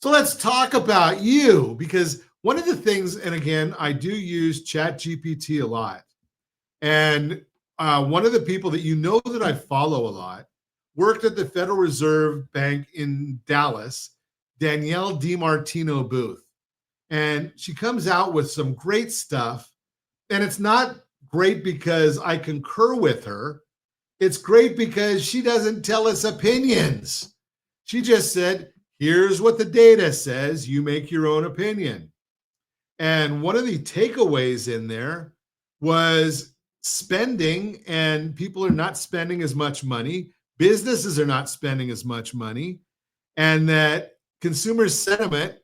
So let's talk about you, because one of the things, and again, I do use ChatGPT a lot. And one of the people that you know that I follow a lot worked at the Federal Reserve Bank in Dallas, Danielle DiMartino Booth. And she comes out with some great stuff. And it's not great because I concur with her. It's great because she doesn't tell us opinions. She just said, here's what the data says. You make your own opinion. And one of the takeaways in there was spending, and people are not spending as much money. Businesses are not spending as much money, and that consumer sentiment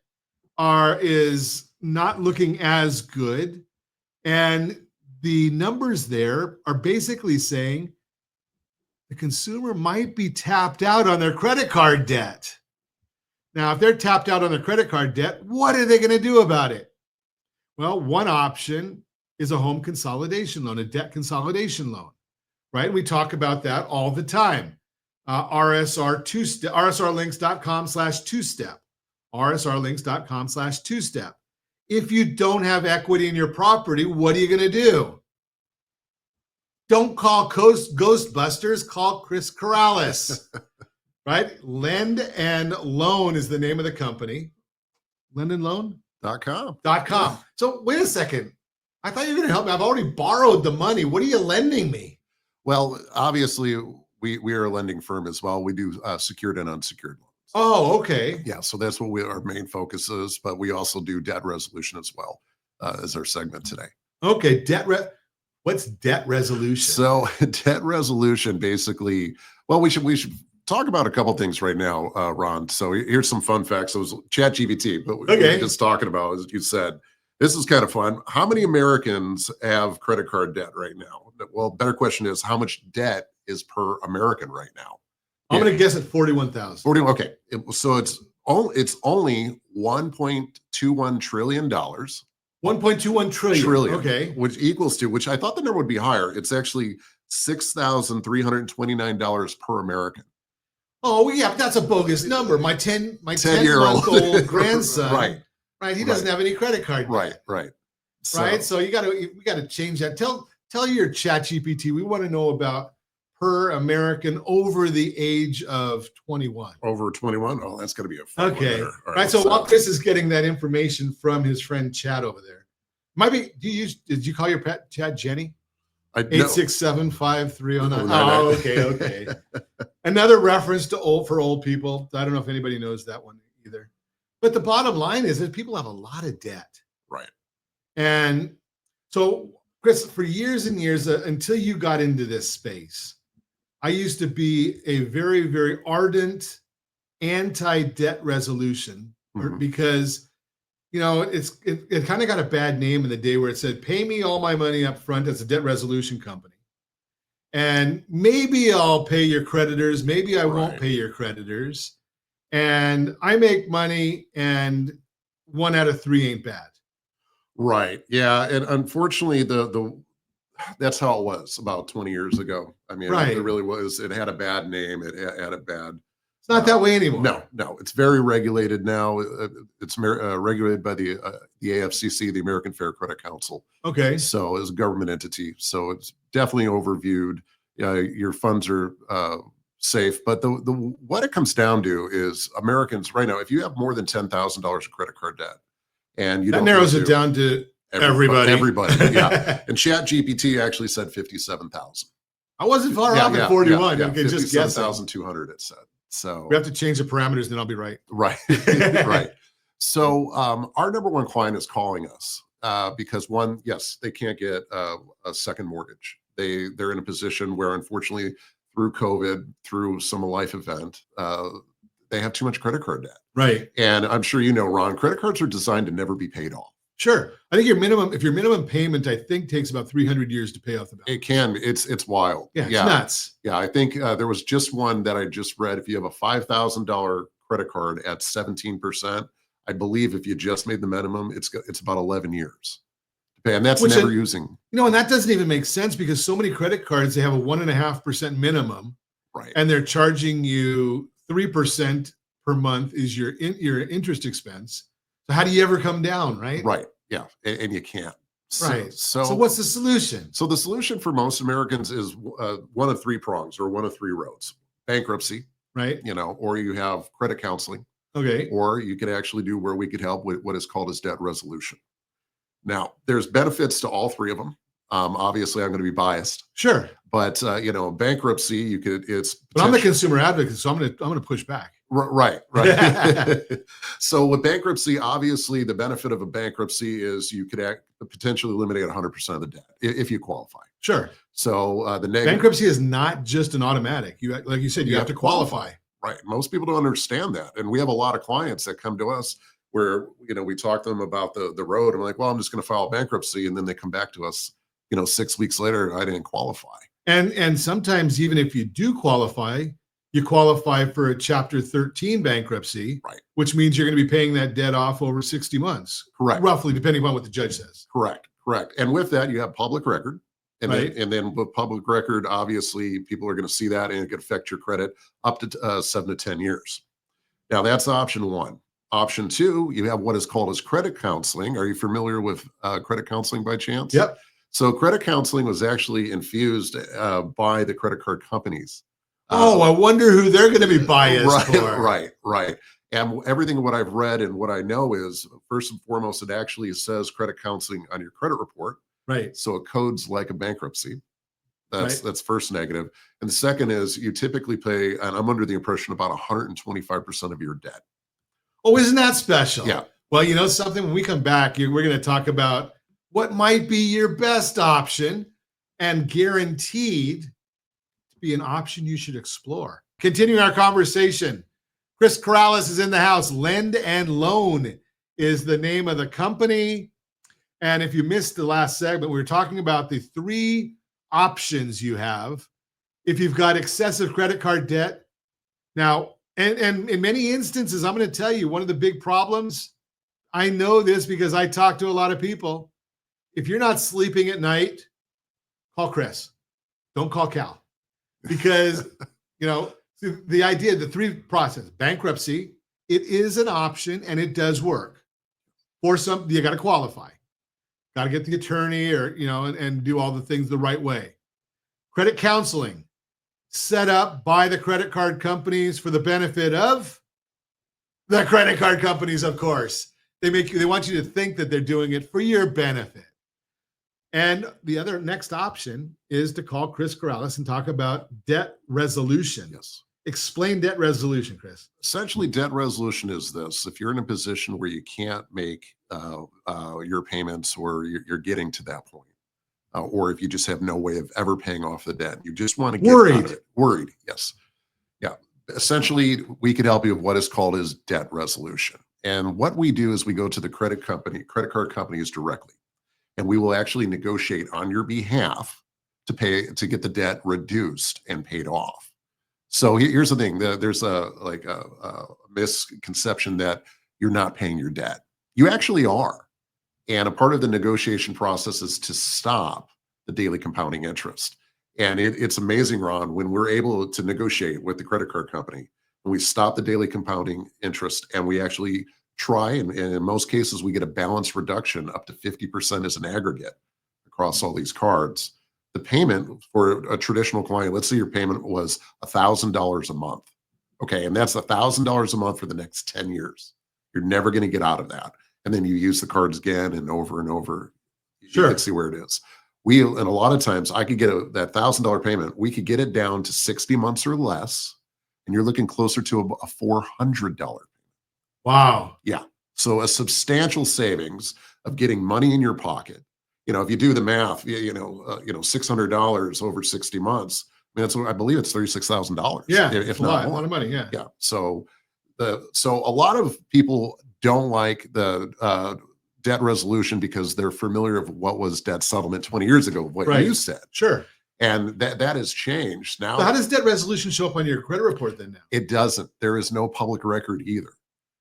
is not looking as good. And the numbers there are basically saying the consumer might be tapped out on their credit card debt. Now, if they're tapped out on their credit card debt, what are they going to do about it? Well, one option is a home consolidation loan, a debt consolidation loan, right? We talk about that all the time. rsrlinks.com/2step, rsrlinks.com/2step. If you don't have equity in your property, what are you going to do? Don't call Ghostbusters, call Chris Karalis, right? Lend and Loan is the name of the company. lendandloan.com. So wait a second. I thought you were going to help me. I've already borrowed the money. What are you lending me? Well, obviously, we are a lending firm as well. We do secured and unsecured loans. Oh, okay. Yeah, so that's what our main focus is, but we also do debt resolution as well as our segment today. Okay, what's debt resolution? So debt resolution, basically, well, we should talk about a couple things right now, Ron. So here's some fun facts. It was ChatGPT, but we were just talking about, as you said, this is kind of fun. How many Americans have credit card debt right now? Well, better question is, how much debt is per American right now? I'm going to guess at 41,000. 40. Okay. So it's only $1.21 trillion. 1.21 trillion. Okay. Which equals to, which I thought the number would be higher. It's actually $6,329 per American. Oh, yeah, but that's a bogus number. My 10-month-old grandson, right? He doesn't have any credit card debt. Right. So we got to change that. Tell your ChatGPT, we want to know about per American over the age of 21. Over 21? Oh, that's going to be a fun one there. All right. So while Chris is getting that information from his friend Chad over there, did you call your pet Chad Jenny? 867-5309. Oh, okay. Another reference to for old people. I don't know if anybody knows that one either. But the bottom line is that people have a lot of debt. Right. And so, Chris, for years and years, until you got into this space, I used to be a very, very ardent anti-debt resolution because, it kind of got a bad name in the day where it said, pay me all my money up front as a debt resolution company. And maybe I'll pay your creditors. Maybe I won't pay your creditors. And I make money, and 1 out of 3 ain't bad. Right. Yeah. And unfortunately, that's how it was about 20 years ago. I mean, it really was. It had a bad name. It had a bad. It's not that way anymore. No. It's very regulated now. It's regulated by the AFCC, the American Fair Credit Council. Okay. So it's a government entity. So it's definitely overviewed. Your funds are safe. But what it comes down to is Americans right now, if you have more than $10,000 of credit card debt, and you that narrows it down to everybody. Yeah. And ChatGPT actually said 57,000. I wasn't far off at 41. You can just guess 57,200 it said. So we have to change the parameters, then I'll be right. Right. Right. So our number one client is calling us because one, yes, they can't get a second mortgage. They're in a position where, unfortunately, through COVID, through some life event, they have too much credit card debt. Right. And I'm sure you know, Ron, credit cards are designed to never be paid off. Sure. I think if your minimum payment, I think, takes about 300 years to pay off the balance. It can. It's wild. Yeah, it's nuts. Yeah, I think there was just one that I just read. If you have a $5,000 credit card at 17%, I believe if you just made the minimum, it's about 11 years to pay, and that's never using. And that doesn't even make sense because so many credit cards, they have a 1.5% minimum, right? And they're charging you 3% per month is your interest expense. So how do you ever come down, right? Right. Yeah. And you can't. Right. So what's the solution? So the solution for most Americans is one of three prongs or one of three roads: bankruptcy, right? Or you have credit counseling, okay, or you could actually do where we could help with what is called as debt resolution. Now, there's benefits to all three of them. Obviously, I'm going to be biased, sure, but bankruptcy, you could. But I'm the consumer advocate, so I'm going to push back. Right. So with bankruptcy, obviously, the benefit of a bankruptcy is you could potentially eliminate 100% of the debt if you qualify. Sure. So the bankruptcy is not just an automatic. You, like you said, you have to qualify. Right. Most people don't understand that, and we have a lot of clients that come to us where we talk to them about the road. I'm like, well, I'm just going to file bankruptcy, and then they come back to us, 6 weeks later, I didn't qualify. And sometimes even if you do qualify, you qualify for a Chapter 13 bankruptcy, right? Which means you're going to be paying that debt off over 60 months, correct? Roughly, depending on what the judge says. Correct. And with that, you have public record. And, right. then with public record, obviously, people are going to see that, and it could affect your credit up to 7 to 10 years. Now, that's option one. Option two, you have what is called as credit counseling. Are you familiar with credit counseling by chance? Yep. So credit counseling was actually infused by the credit card companies. I wonder who they're going to be biased for. Right. And everything what I've read and what I know is, first and foremost, it actually says credit counseling on your credit report. Right. So it codes like a bankruptcy. That's first negative. And the second is you typically pay, and I'm under the impression, about 125% of your debt. Oh, isn't that special? Yeah. Well, you know something, when we come back, we're going to talk about what might be your best option and guaranteed to be an option you should explore. Continuing our conversation, Chris Karalis is in the house. Lend and Loan is the name of the company. And if you missed the last segment, we were talking about the three options you have if you've got excessive credit card debt. Now, and in many instances, I'm going to tell you, one of the big problems, I know this because I talk to a lot of people. If you're not sleeping at night, call Chris. Don't call Cal. Because, the idea, the three process, bankruptcy, it is an option and it does work. For some, you got to qualify. Got to get the attorney or, and do all the things the right way. Credit counseling, set up by the credit card companies for the benefit of the credit card companies, of course. They want you to think that they're doing it for your benefit. And the other next option is to call Chris Karalis and talk about debt resolution. Yes. Explain debt resolution, Chris. Essentially, debt resolution is this: if you're in a position where you can't make your payments, or you're getting to that point, or if you just have no way of ever paying off the debt, you just want to get out of it. Worried, yes. Yeah. Essentially, we could help you with what is called as debt resolution. And what we do is we go to the credit card companies directly, and we will actually negotiate on your behalf to get the debt reduced and paid off. So here's the thing: there's a misconception that you're not paying your debt. You actually are, and a part of the negotiation process is to stop the daily compounding interest. And it's amazing, Ron, when we're able to negotiate with the credit card company, and we stop the daily compounding interest, and we actually try, and in most cases, we get a balance reduction up to 50% as an aggregate across all these cards. The payment for a traditional client, let's say your payment was $1,000 a month. Okay. And that's $1,000 a month for the next 10 years. You're never going to get out of that. And then you use the cards again and over and over. Sure. You can see where it is. And a lot of times I could get that $1,000 payment. We could get it down to 60 months or less. And you're looking closer to a $400 payment. Wow. Yeah. So a substantial savings of getting money in your pocket. If you do the math, $600 over 60 months, I believe it's $36,000. Yeah, if not not a lot of money. Yeah. Yeah. So a lot of people don't like the debt resolution because they're familiar with what was debt settlement 20 years ago, what you said. Sure. And that has changed now. So how does debt resolution show up on your credit report then now? It doesn't. There is no public record either.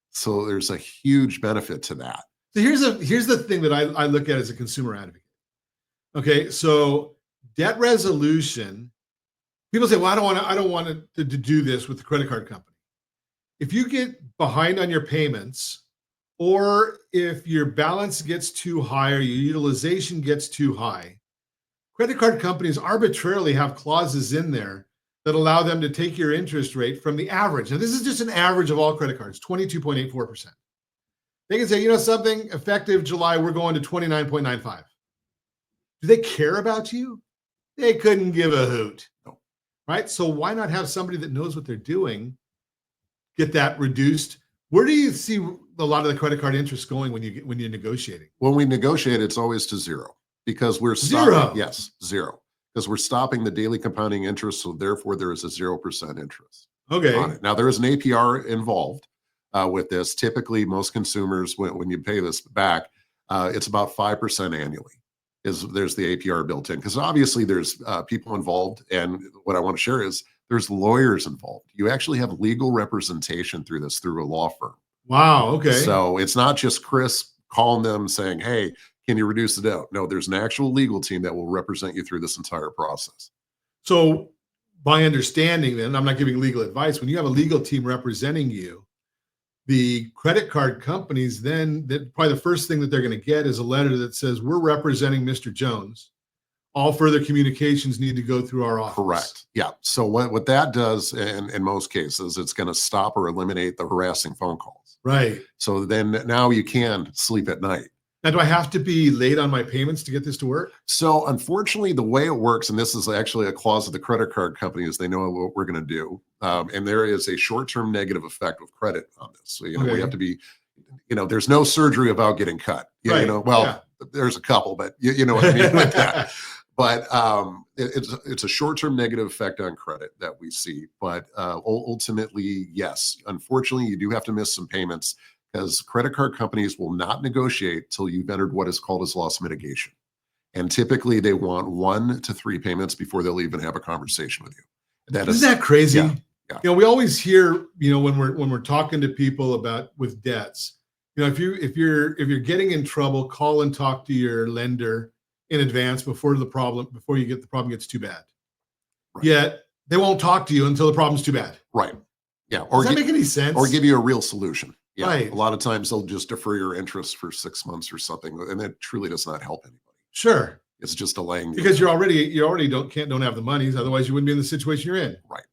So there's a huge benefit to that. So here's the thing that I look at as a consumer advocate. Okay, so debt resolution, people say, well, I don't want to do this with the credit card company. if you get behind on your payments, or if your balance gets too high or your utilization gets too high, credit card companies arbitrarily have clauses in there that allow them to take your interest rate from the average. Now, this is just an average of all credit cards, 22.84%. They can say, you know something, effective July, we're going to 29.95. Do they care about you? They couldn't give a hoot. No. Right? So why not have somebody that knows what they're doing get that reduced? Where do you see a lot of the credit card interest going when you're negotiating? When we negotiate, it's always to zero because we're Zero. stopping. Yes, zero. Because we're stopping the daily compounding interest. So therefore there is a 0% interest. Okay. On it. Now there is an APR involved with this. Typically most consumers, when you pay this back, it's about 5% annually. There's the APR built in because obviously there's people involved. And what I want to share is there's lawyers involved. You actually have legal representation through this through a law firm. Wow. Okay. So it's not just Chris calling them saying, hey, can you reduce the debt? No, there's an actual legal team that will represent you through this entire process. So by understanding then, I'm not giving legal advice. When you have a legal team representing you, the credit card companies, then probably the first thing that they're going to get is a letter that says, we're representing Mr. Jones. All further communications need to go through our office. Correct. Yeah. So what that does in most cases, it's going to stop or eliminate the harassing phone calls. Right. So then now you can sleep at night. Now, do I have to be late on my payments to get this to work? So unfortunately, the way it works, and this is actually a clause of the credit card company, is they know what we're going to do. And there is a short-term negative effect of credit on this. So, we have to be, there's no surgery about getting cut. Right. There's a couple, but you know what I mean with that. But it's a short-term negative effect on credit that we see. But ultimately, yes, unfortunately, you do have to miss some payments because credit card companies will not negotiate till you've entered what is called as loss mitigation. And typically they want 1 to 3 payments before they'll even have a conversation with you. Isn't that crazy? Yeah. We always hear, when we're talking to people with debts, if you're getting in trouble, call and talk to your lender in advance before the problem gets too bad. Right. Yet they won't talk to you until the problem's too bad. Right. Yeah. Does that make any sense? Or give you a real solution. Yeah. Right. A lot of times they'll just defer your interest for 6 months or something, and that truly does not help anybody. Sure. It's just delaying because you already don't have the monies. Otherwise, you wouldn't be in the situation you're in. Right.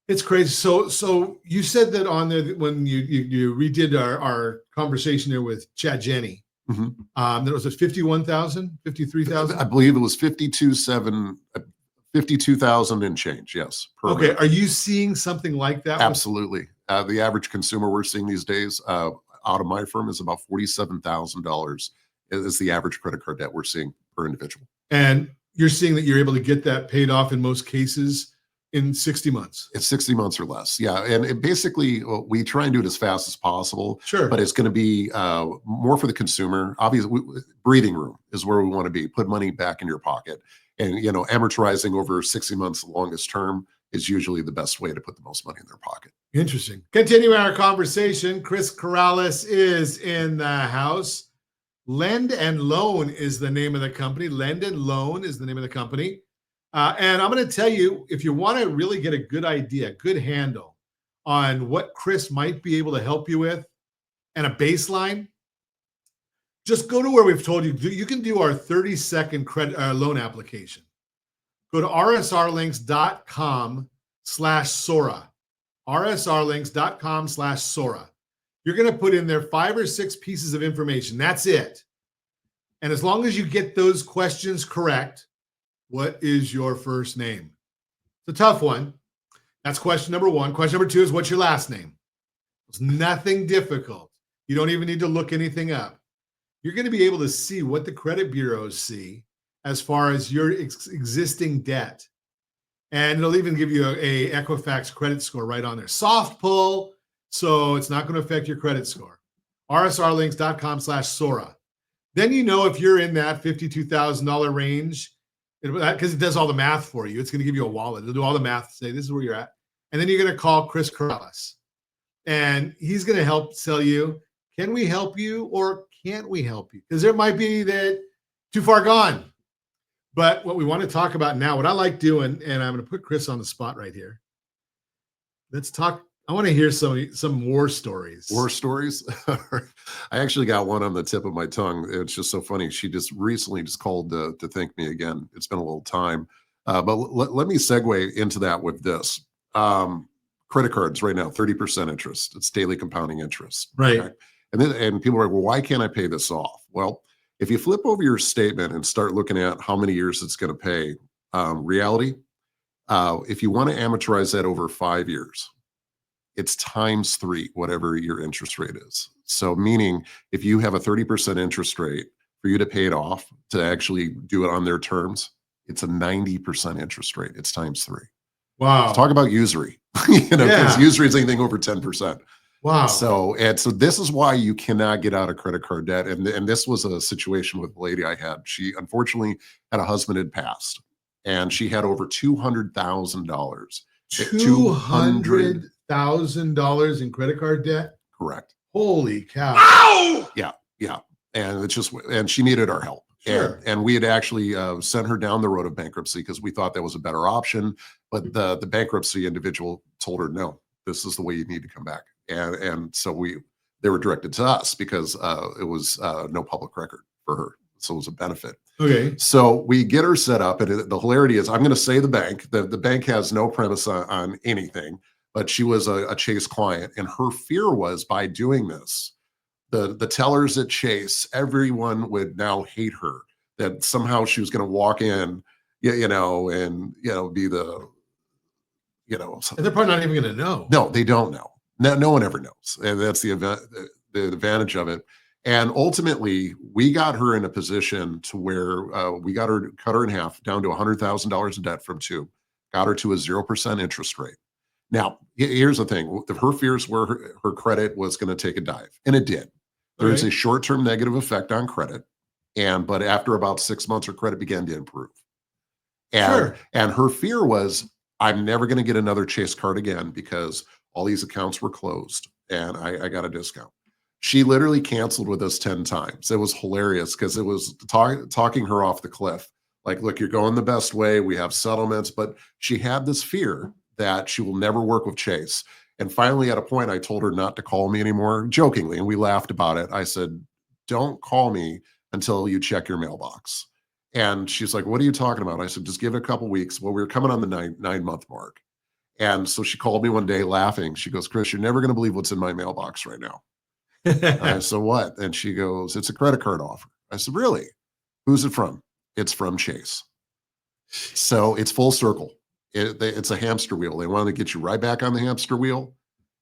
It's crazy. So you said that on there when you redid our conversation there with Chad Jenny. Mm-hmm. There was a 51,000, 53,000. I believe it was 52,000 and change. Yes. Okay. Are you seeing something like that? Absolutely. The average consumer we're seeing these days out of my firm is about $47,000 is the average credit card debt we're seeing per individual. And you're seeing that you're able to get that paid off in most cases in 60 months. It's 60 months or less. Yeah. And basically we try and do it as fast as possible. Sure. But it's going to be more for the consumer. Obviously, breathing room is where we want to be. Put money back in your pocket. And, amortizing over 60 months, the longest term, is usually the best way to put the most money in their pocket. Interesting. Continuing our conversation, Chris Karalis is in the house. Lend and Loan is the name of the company. Lend and Loan is the name of the company. And I'm going to tell you, if you want to really get a good idea, good handle on what Chris might be able to help you with and a baseline, just go to where we've told you. You can do our 30-second credit loan application. Go to rsrlinks.com/Sora. rsrlinks.com/Sora. You're going to put in there 5 or 6 pieces of information. That's it. And as long as you get those questions correct, what is your first name? It's a tough one. That's question number 1. Question number 2 is, what's your last name? It's nothing difficult. You don't even need to look anything up. You're going to be able to see what the credit bureaus see as far as your existing debt. And it'll even give you a Equifax credit score right on there. Soft pull, so it's not going to affect your credit score. rsrlinks.com/Sora. Then if you're in that $52,000 range, because it does all the math for you. It's going to give you a wallet. It'll do all the math, say this is where you're at. And then you're going to call Chris Karalis. And he's going to help tell you, can we help you or can't we help you? Because there might be that too far gone. But what we want to talk about now, what I like doing, and I'm going to put Chris on the spot right here. Let's talk I want to hear some war stories. War stories. I actually got one on the tip of my tongue. It's just so funny. She just recently just called to thank me again. It's been a little time, but let me segue into that with this. Credit cards right now, 30% interest. It's daily compounding interest. Right. Okay? And people are like, well, why can't I pay this off? Well, if you flip over your statement and start looking at how many years it's going to pay, reality, if you want to amortize that over 5 years, it's times 3, whatever your interest rate is. So meaning if you have a 30% interest rate, for you to pay it off, to actually do it on their terms, it's a 90% interest rate. It's times 3. Wow. So talk about usury, because usury is anything over 10%. Wow. So this is why you cannot get out of credit card debt. And this was a situation with a lady I had. She unfortunately had a husband had passed, and she had over $200,000. $200,000 in credit card debt? Correct. Holy cow. Ow! Yeah. And and she needed our help. Sure. And we had actually sent her down the road of bankruptcy because we thought that was a better option. But the bankruptcy individual told her, no, this is the way you need to come back. And so they were directed to us because it was no public record for her. So it was a benefit. Okay. So we get her set up, and the hilarity is, I'm going to say the bank. The bank has no premise on anything, but she was a Chase client, and her fear was by doing this, the tellers at Chase, everyone would now hate her. That somehow she was going to walk in, and be the, And they're probably not even going to know. No, they don't know. No one ever knows, and that's the advantage of it. And ultimately, we got her in a position to where we got her, cut her in half, down to $100,000 in debt from 2, got her to a 0% interest rate. Now, here's the thing. Her fears were her credit was going to take a dive, and it did. There is a short-term negative effect on credit, but after about 6 months, her credit began to improve. And her fear was, I'm never going to get another Chase card again because all these accounts were closed, and I got a discount. She literally canceled with us 10 times. It was hilarious because it was talking her off the cliff. Like, look, you're going the best way. We have settlements, but she had this fear that she will never work with Chase. And finally, at a point, I told her not to call me anymore, jokingly, and we laughed about it. I said, don't call me until you check your mailbox. And she's like, what are you talking about? I said, just give it a couple weeks. Well, we were coming on the 9-month mark. And so she called me one day laughing. She goes, Chris, you're never going to believe what's in my mailbox right now. I said, what? And she goes, it's a credit card offer. I said, really? Who's it from? It's from Chase. So it's full circle. It's a hamster wheel. They want to get you right back on the hamster wheel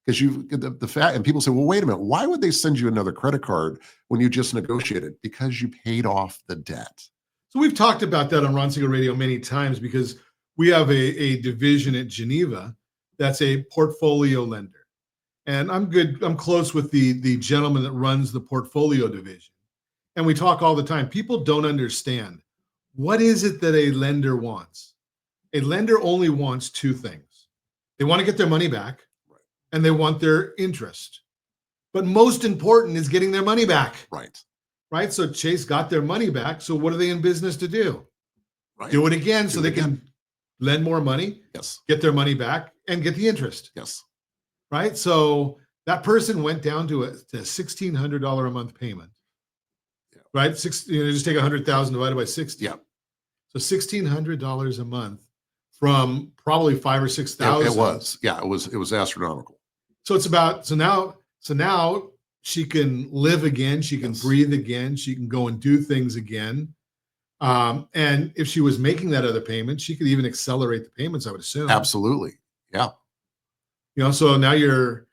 because the fact, and people say, well, wait a minute. Why would they send you another credit card when you just negotiated? Because you paid off the debt. So we've talked about that on Ron Siegel Radio many times because we have a division at Geneva that's a portfolio lender. And I'm close with the gentleman that runs the portfolio division. And we talk all the time. People don't understand. What is it that a lender wants? A lender only wants 2 things. They want to get their money back, and they want their interest. But most important is getting their money back. Right? So Chase got their money back. So what are they in business to do? Do it again so they can lend more money, get their money back, and get the interest. Right? So that person went down to a $1,600 a month payment. Right? Just take 100,000 divided by 60. So $1,600 a month from probably 5,000 or 6,000. It was. Yeah, it was astronomical. So it's about now she can live again, she can breathe again, she can go and do things again. And if she was making that other payment, she could even accelerate the payments, I would assume. Absolutely. Yeah. So now your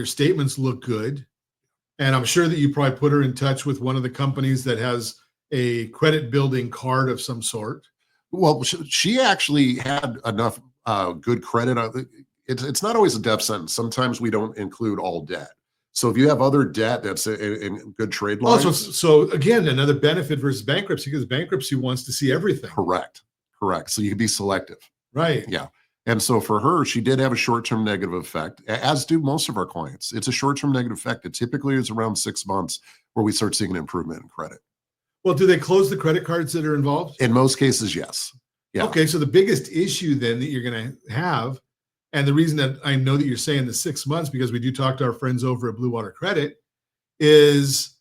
statements look good. And I'm sure that you probably put her in touch with one of the companies that has a credit building card of some sort. Well, she actually had enough good credit. It's not always a death sentence. Sometimes we don't include all debt. So if you have other debt that's in good trade lines. So again, another benefit versus bankruptcy, because bankruptcy wants to see everything. Correct. So you can be selective. Right. Yeah. And so for her, she did have a short-term negative effect, as do most of our clients. It's a short-term negative effect. It typically is around 6 months where we start seeing an improvement in credit. Well, do they close the credit cards that are involved? In most cases, yes. Yeah. Okay, so the biggest issue then that you're going to have And the reason that I know that you're saying the 6 months, because we do talk to our friends over at Blue Water Credit, is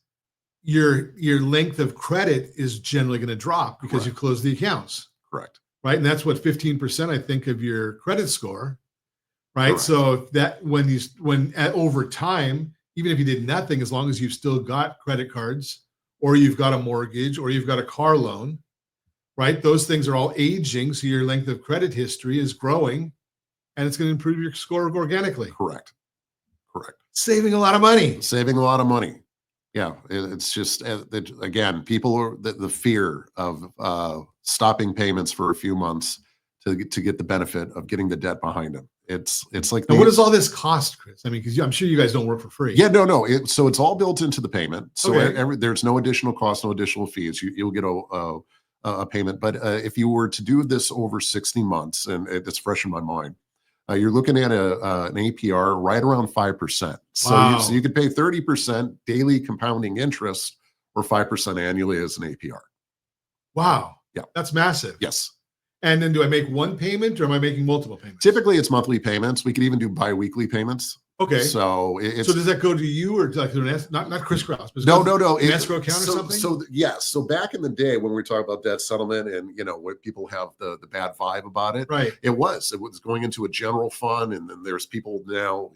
your length of credit is generally going to drop because you close the accounts. Correct. Right. And that's what 15%, I think, of your credit score. Right. Correct. So if that over time, even if you did nothing, as long as you've still got credit cards or you've got a mortgage or you've got a car loan, right? Those things are all aging. So your length of credit history is growing and it's going to improve your score organically. Correct. Correct. Saving a lot of money. Saving a lot of money. Yeah. It's just, again, people are the fear of stopping payments for a few months to get the benefit of getting the debt behind them. It's like, and what does all this cost, Chris? I mean, because I'm sure you guys don't work for free. Yeah, no. So it's all built into the payment. So Okay. there's no additional cost, no additional fees. You'll get a payment. But if you were to do this over 60 months, and it's fresh in my mind, you're looking at an APR right around 5%. So, Wow. so you could pay 30% daily compounding interest or 5% annually as an APR. Wow. Yeah. That's massive. Yes. And then do I make one payment or am I making multiple payments? Typically, it's monthly payments. We could even do biweekly payments. Okay. So so does that go to you or like not Chris Kraus? But No. An escrow account or something? So yes. So back in the day when we were talking about debt settlement and when people have the bad vibe about it, right? It was going into a general fund, and then there's people now,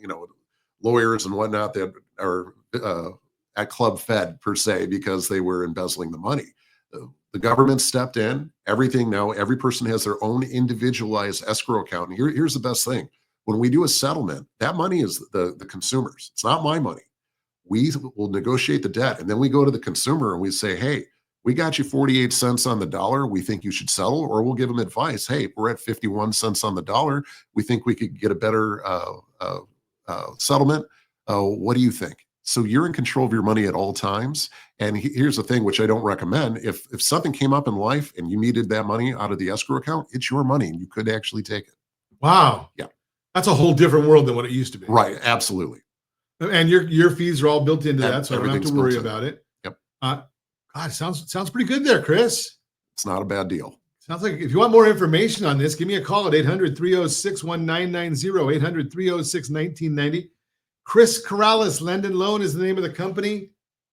lawyers and whatnot that are at Club Fed per se because they were embezzling the money. The government stepped in. Everything now, every person has their own individualized escrow account. And here's the best thing. When we do a settlement, that money is the consumer's. It's not my money. We will negotiate the debt. And then we go to the consumer and we say, hey, we got you 48 cents on the dollar. We think you should settle. Or we'll give them advice. Hey, we're at 51 cents on the dollar. We think we could get a better settlement. What do you think? So you're in control of your money at all times. And here's the thing, which I don't recommend. If something came up in life and you needed that money out of the escrow account, it's your money and you could actually take it. Wow. Yeah. That's a whole different world than what it used to be. Right. Absolutely. And your fees are all built into that, so I don't have to worry about it. Yep. God, sounds pretty good there, Chris. It's not a bad deal. Sounds like if you want more information on this, give me a call at 800-306-1990, 800-306-1990. Chris Karalis, Lend and Loan is the name of the company.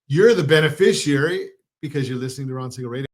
You're the beneficiary because you're listening to Ron Siegel Radio.